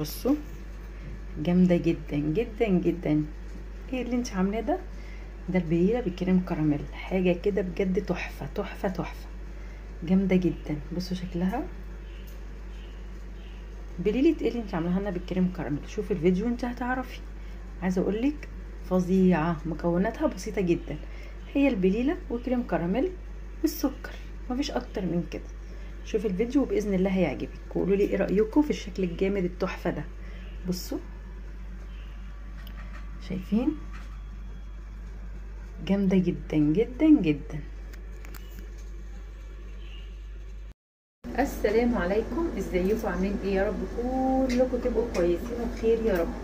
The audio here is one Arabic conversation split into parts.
بصوا جامده جدا جدا جدا. ايه اللي انت عاملاه ده؟ ده البليله بالكريم كراميل، حاجه كده بجد تحفه تحفه تحفه، جامده جدا. بصوا شكلها. بليله ايه اللي انت عاملاها لنا بالكريم كراميل؟ شوف الفيديو انت هتعرفي. عايزه اقولك فظيعه، مكوناتها بسيطه جدا، هي البليله وكريم كراميل والسكر، مفيش اكتر من كده. شوف الفيديو وباذن الله هيعجبك، وقولوا لي ايه رايكم في الشكل الجامد التحفه ده. بصوا شايفين؟ جامده جدا جدا جدا. السلام عليكم، ازيكم عاملين ايه؟ يا رب كلكم تبقوا كويسين وبخير يا رب.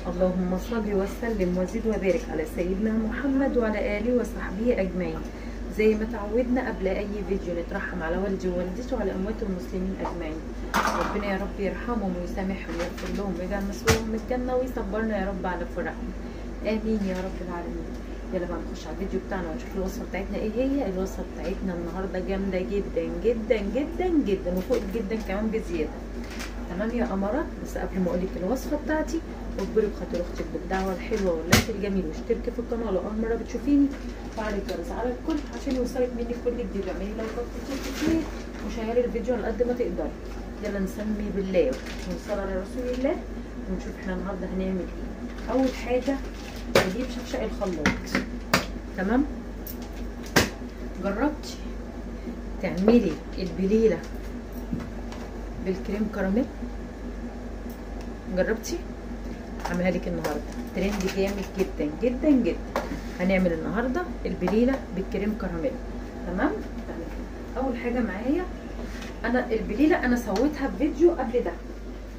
اللهم صل وسلم وزد وبارك على سيدنا محمد وعلى اله وصحبه اجمعين. زي ما تعودنا قبل اي فيديو نترحم على والدي ووالدتي وعلى اموات المسلمين اجمعين. ربنا يا رب يرحمهم ويسامحهم ويغفر لهم ويجعل مسؤولهم الجنه ويصبرنا يا رب على فراقهم. امين يا رب العالمين. يلا بقى نخش على الفيديو بتاعنا ونشوف الوصفه بتاعتنا ايه هي. الوصفه بتاعتنا النهارده جامده جدا جدا جدا جدا وفوق جدا كمان بزياده. تمام يا قمرات؟ بس قبل ما اقولك الوصفه بتاعتي واجبري بخاطر اختك بالدعوه الحلوه واللايك الجميل واشتركي في القناه لو اول مره بتشوفيني، وفعلي الجرس على الكل عشان يوصلك مني كل جديد. اعملي لايكات كتير وشيري الفيديو على قد ما تقدري. يلا نسمي بالله ونصلي على رسول الله ونشوف احنا النهارده هنعمل ايه. اول حاجه هجيب شفشق الخلاط. تمام؟ جربتي تعملي البليله بالكريم كراميل؟ جربتي؟ هعملها لك النهارده ترند جامد جدا جدا جدا. هنعمل النهارده البليله بالكريم كراميل. تمام؟ اول حاجه معايا انا البليله انا سويتها بفيديو قبل ده،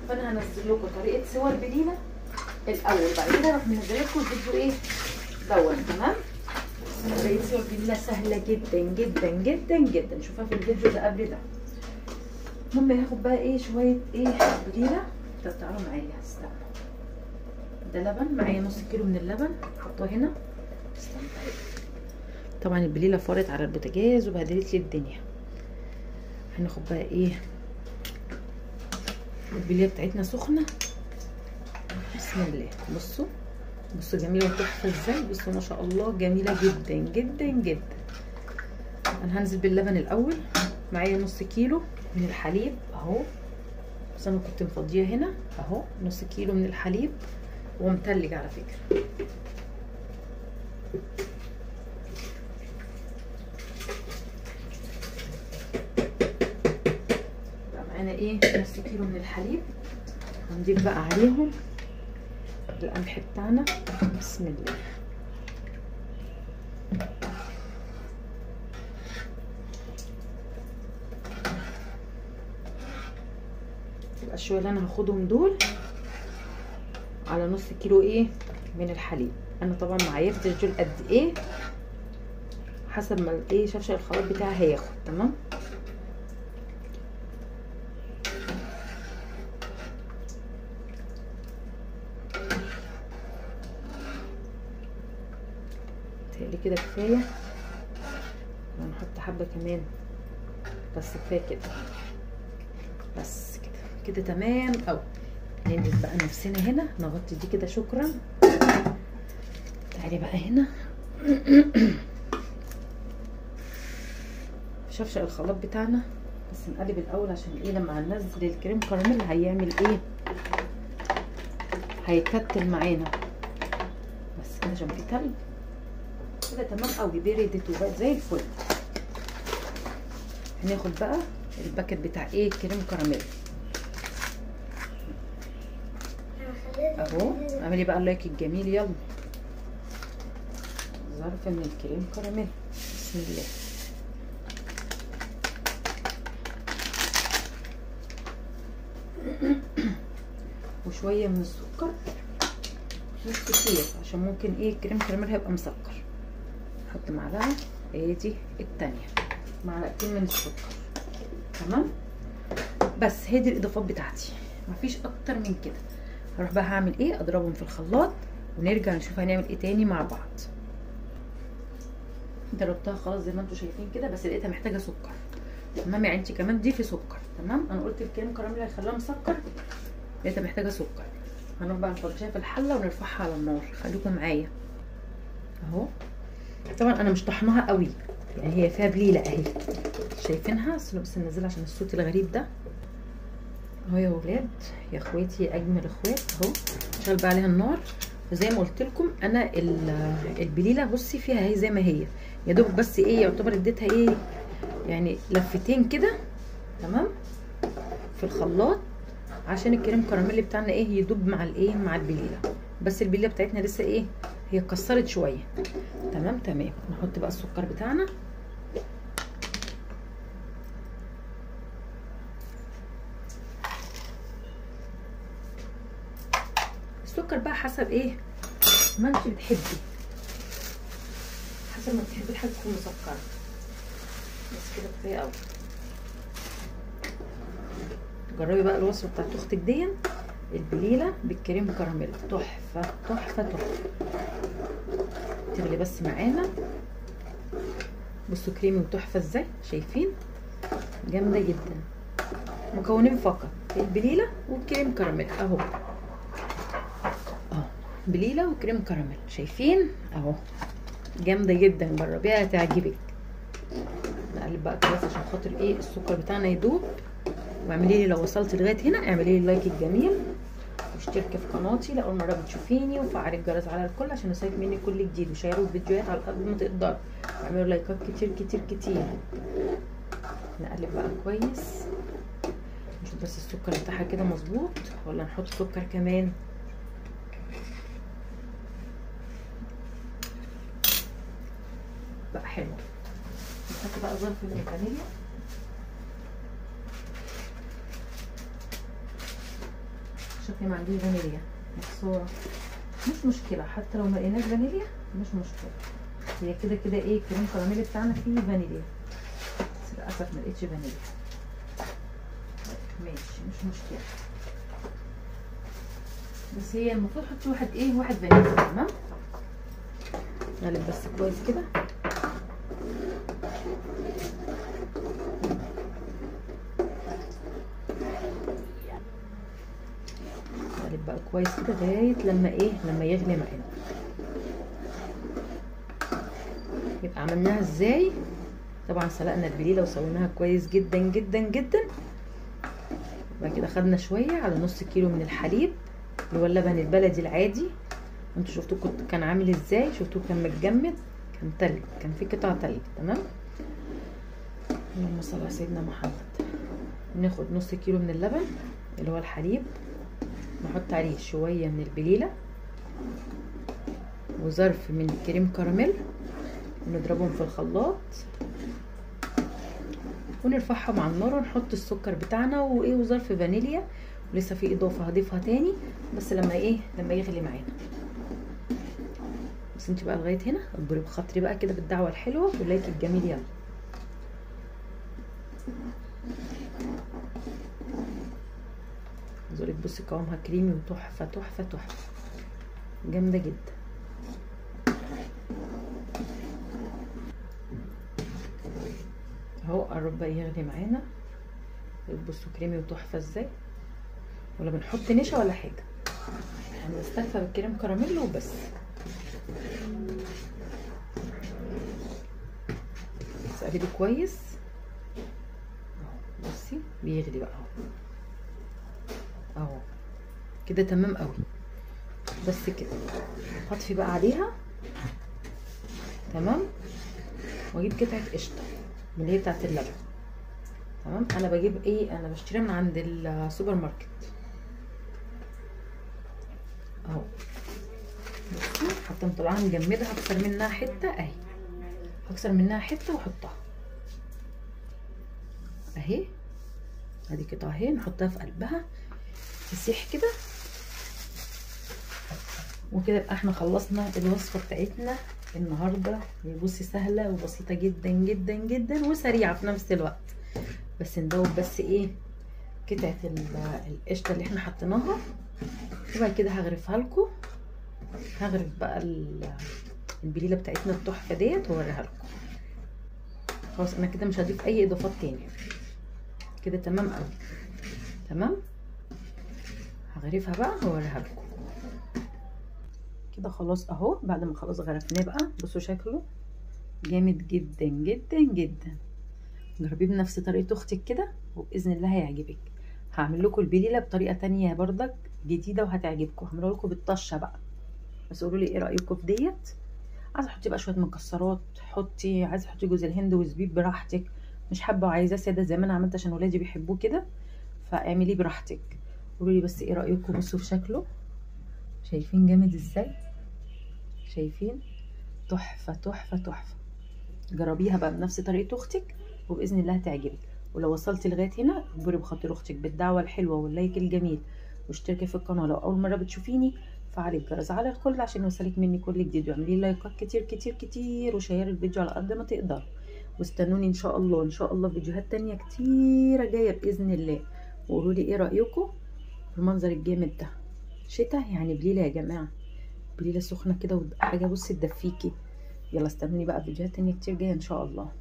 فانا هنزل لكم طريقه سوى البليله الاول، بعد كده اروح منزل لكم الفيديو ايه تمام؟ طريقه سوى البليله سهله جدا جدا جدا جدا، شوفها في الفيديو ده قبل ده. المهم هاخد بقى ايه شويه بليله. طب تعالوا معايا، استنى. ده لبن معايا، نص كيلو من اللبن حطاه هنا. استنى طبعا البليله فارت على البوتاجاز وبهدلت لي الدنيا. هناخد بقى ايه البليله بتاعتنا سخنه. بسم الله. بصوا جميله وتحفه ازاي. بصوا ما شاء الله جميله جدا جدا جدا. انا هنزل باللبن الاول. معايا نص كيلو من الحليب اهو، بس انا كنت مفضيه هنا اهو. نص كيلو من الحليب ومتلج على فكره. بقى معانا ايه نص كيلو من الحليب. هنضيف بقى عليهم القمح بتاعنا. بسم الله. يبقى الشويه اللي انا هاخدهم دول على نص كيلو ايه من الحليب. انا طبعا ما عيرتش دول قد ايه، حسب ما ايه شفشق الخلاط بتاعي هياخد. تمام؟ تقلي كده كفايه، هنحط حبه كمان بس كفايه كده. بس كده تمام. او ننزل بقى نفسنا هنا نغطي دي كده. شكرا. تعالي بقى هنا. شفشق الخلاط بتاعنا بس نقلب الاول عشان ايه لما هننزل الكريم كراميل هيعمل ايه، هيكتل معانا. بس كده عشان في تلج كده تمام قوي، بردت وبقت زي الفل. هناخد بقى الباكت بتاع ايه كريم كراميل اهو. اعملي بقى اللايك الجميل. يلا ظرف من الكريم كراميل. بسم الله. وشويه من السكر مش كتير عشان ممكن ايه الكريم كراميل هيبقى مسكر. نحط معلقه ادي التانيه، معلقتين من السكر. تمام؟ بس هي دي الاضافات بتاعتي، مفيش اكتر من كده. هروح بقى هعمل ايه اضربهم في الخلاط ونرجع نشوف هنعمل ايه تاني مع بعض. ضربتها خلاص زي ما انتم شايفين كده، بس لقيتها محتاجه سكر. تمام يا عينتي؟ كمان ضيفي سكر. تمام؟ انا قلت الكريم كراميل هيخليها مسكر لقيتها محتاجه سكر. هنروح بقى نفضيها في الحله ونرفعها على النار. خليكم معايا اهو. طبعا انا مش طحناها قوي يعني، هي فيها بليله اهي شايفينها، بس ننزلها عشان الصوت الغريب ده اهو. يا ولاد يا اخواتي يا اجمل اخوات اهو، شغل بقى عليها النار. وزي ما قلت لكم انا البليله بصي فيها هي زي ما هي يا دوب، بس ايه يعتبر اديتها ايه يعني لفتين كده تمام في الخلاط عشان الكريم كراميل بتاعنا ايه يدوب مع الايه مع البليله. بس البليله بتاعتنا لسه ايه هي اتكسرت شويه. تمام. نحط بقى السكر بتاعنا. السكر بقى حسب ايه ما انت بتحبي، حسب ما بتحبي الحاجه تكون مسكره. بس كده كفايه قوي. جربي بقى الوصفه بتاعت اختك دي، البليله بالكريم كراميل تحفه تحفه تحفه. تغلي بس معانا. بصوا كريمي وتحفه ازاي، شايفين جامده جدا. مكونين فقط البليله والكريم كراميل اهو. بليله وكريم كراميل شايفين اهو، جامده جدا. جربيها هتعجبك. نقلب بقى كويس عشان خاطر ايه السكر بتاعنا يدوب. واعملي لي لو وصلت لغايه هنا اعملي لي اللايك الجميل، واشتركي في قناتي لاول مره بتشوفيني، وفعلي الجرس على الكل عشان يوصلك مني كل جديد، وشيروا الفيديوهات على قد ما تقدروا، واعملوا لايكات كتير كتير كتير. نقلب بقى كويس نشوف بس السكر بتاعها كده مظبوط ولا نحط سكر كمان. بقى حلو. نحط بقى ظرف من الفانيليا. شوفي ما عنديش فانيليا مكسوره مش مشكله، حتى لو ما لقيناش فانيليا مش مشكله، هي كده كده ايه الكريم كراميل بتاعنا فيه فانيليا، بس للاسف ما لقيتش فانيليا. ماشي مش مشكله، بس هي المفروض حطي واحد فانيليا. تمام. نقلب بس كويس كده. نقلب بقى كويس كده لغايه لما يغلي معانا. يبقى عملناها ازاي؟ طبعا سلقنا البليله وسويناها كويس جدا جدا جدا. وبعد كده خدنا شويه على نص كيلو من الحليب اللي هو اللبن البلدي العادي. انتوا شفتوه كان عامل ازاي، شفتوه كان متجمد، كان تلج، كان فيه قطع تلج. تمام. اللهم صل على سيدنا محمد. ناخد نص كيلو من اللبن اللي هو الحليب، نحط عليه شويه من البليله وظرف من الكريم كراميل، ونضربهم في الخلاط ونرفعهم على النار، ونحط السكر بتاعنا وظرف فانيليا، ولسه في اضافه هضيفها تاني بس لما يغلي معانا. بس انت بقى لغايه هنا اكبري بخاطري بقى كده بالدعوه الحلوه واللايك الجميل. يلا زولك بصي قوامها كريمي وتحفه تحفه تحفه، جامده جدا. اهو قرب بقى يغلي معانا. بصوا كريمي وتحفه ازاي، ولا بنحط نشا ولا حاجه، انا بستكفى بالكريم كراميل وبس. بس اقلبي كويس اهو. بصي بيغلي بقى اهو كده تمام قوي. بس كده هطفي بقى عليها. تمام. واجيب قطعه قشطه من اللي هي بتاعت اللبن. تمام. انا بجيب انا بشتريها من عند السوبر ماركت اهو. بصوا حتى مطلعها مجمدها، هكسر منها حته اهي، هكسر منها حته واحطها اهي. ادي قطعه اهي نحطها في قلبها تسيح كده. وكده يبقى احنا خلصنا الوصفه بتاعتنا النهارده. بصي سهله وبسيطه جدا جدا جدا وسريعه في نفس الوقت. بس ندوب بس قطعه القشطه اللي احنا حطيناها، وبعد كده هغرفها لكم. هغرف بقى البليله بتاعتنا التحفه ديت واوريها لكم. خلاص انا كده مش هضيف اي اضافات تاني، كده تمام قوي. تمام. هغرفها بقى هوريها لكم كده. خلاص اهو، بعد ما خلاص غرفناه بقى بصوا شكله جامد جدا جدا جدا. جربيه بنفس طريقه اختك كده وباذن الله هيعجبك. هعمل لكم البليله بطريقه تانية بردك جديده وهتعجبكم، هعملها لكم بالطشه بقى. بس قولوا لي ايه رايكم في ديت. عايزه تحطي بقى شويه مكسرات حطي، عايزه تحطي جوز الهند وزبيب براحتك، مش حابه وعايزاه ساده زي ما انا عملت عشان ولادي بيحبوه كده، فاعمليه براحتك. قولوا لي بس ايه رايكم. بصوا في شكله، شايفين جامد ازاي؟ شايفين؟ تحفه تحفه تحفه. جربيها بقى بنفس طريقه اختك وباذن الله هتعجبك. ولو وصلتي لغايه هنا اجبري بخاطر اختك بالدعوه الحلوه واللايك الجميل، واشتركي في القناه لو اول مره بتشوفيني، فعلي الجرس على الكل عشان يوصلك مني كل جديد، واعملي لايكات كتير كتير كتير وشيري الفيديو على قد ما تقدر. واستنوني ان شاء الله ان شاء الله فيديوهات تانية كتيره جايه باذن الله. وقولوا لي ايه رايكم في المنظر الجامد ده. شتا يعني بليله يا جماعه، بليله سخنه كده وحاجه بصي تدفيكي. يلا استنوني بقى فيديوهات تانية كتير جايه ان شاء الله.